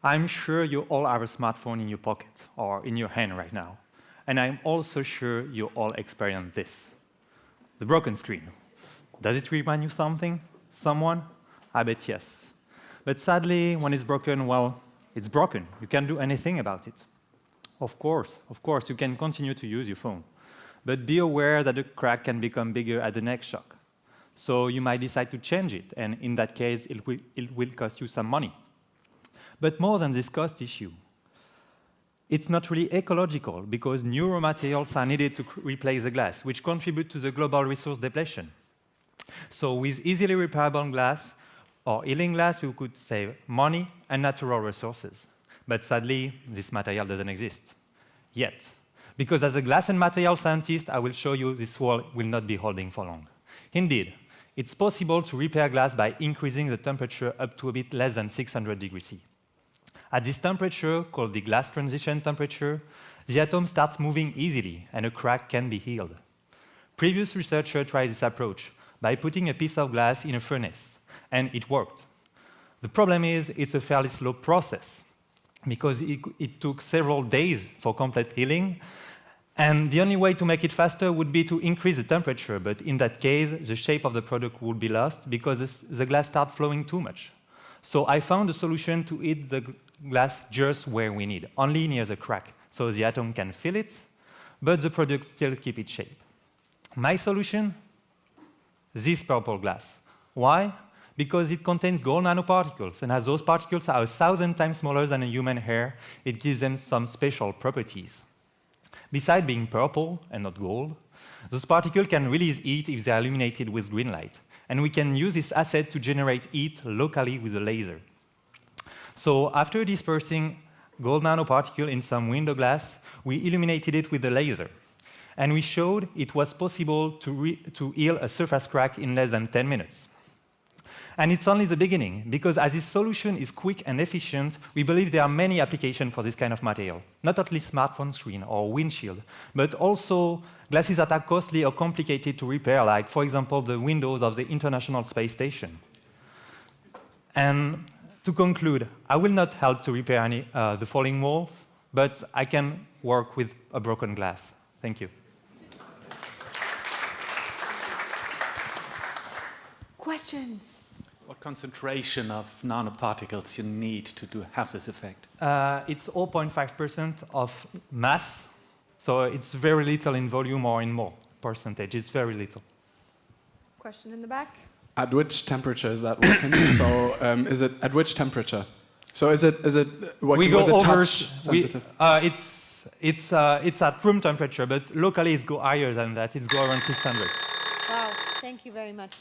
I'm sure you all have a smartphone in your pocket or in your hand right now. And I'm also sure you all experience this. The broken screen. Does it remind you something? Someone? I bet yes. But sadly, when it's broken, well, it's broken. You can't do anything about it. Of course, you can continue to use your phone. But be aware that the crack can become bigger at the next shock. So you might decide to change it, and in that case, it will cost you some money. But more than this cost issue, it's not really ecological, because new raw materials are needed to replace the glass, which contribute to the global resource depletion. So with easily repairable glass, or healing glass, you could save money and natural resources. But sadly, this material doesn't exist yet. Because as a glass and material scientist, I will show you this world will not be holding for long. Indeed, it's possible to repair glass by increasing the temperature up to a bit less than 600 degrees C. At this temperature, called the glass transition temperature, the atom starts moving easily, and a crack can be healed. Previous researchers tried this approach by putting a piece of glass in a furnace, and it worked. The problem is it's a fairly slow process, because it took several days for complete healing, and the only way to make it faster would be to increase the temperature, but in that case, the shape of the product would be lost because the glass starts flowing too much. So I found a solution to heat the glass just where we need, only near the crack, so the atom can feel it, but the product still keep its shape. My solution? This purple glass. Why? Because it contains gold nanoparticles, and as those particles are 1,000 times smaller than a human hair, it gives them some special properties. Besides being purple and not gold, those particles can release heat if they are illuminated with green light, and we can use this asset to generate heat locally with a laser. So after dispersing gold nanoparticle in some window glass, we illuminated it with a laser. And we showed it was possible to heal a surface crack in less than 10 minutes. And it's only the beginning, because as this solution is quick and efficient, we believe there are many applications for this kind of material. Not only smartphone screen or windshield, but also glasses that are costly or complicated to repair, like, for example, the windows of the International Space Station. And to conclude, I will not help to repair the falling walls, but I can work with a broken glass. Thank you. Questions? What concentration of nanoparticles you need to have this effect? It's 0.5% of mass, so it's very little in volume or in more percentage. It's very little. Question in the back? At which temperature is that working? So is it at which temperature? So is it working with the touch sensitive? It's at room temperature, but locally it's go higher than that. It's go around 600. Wow, thank you very much.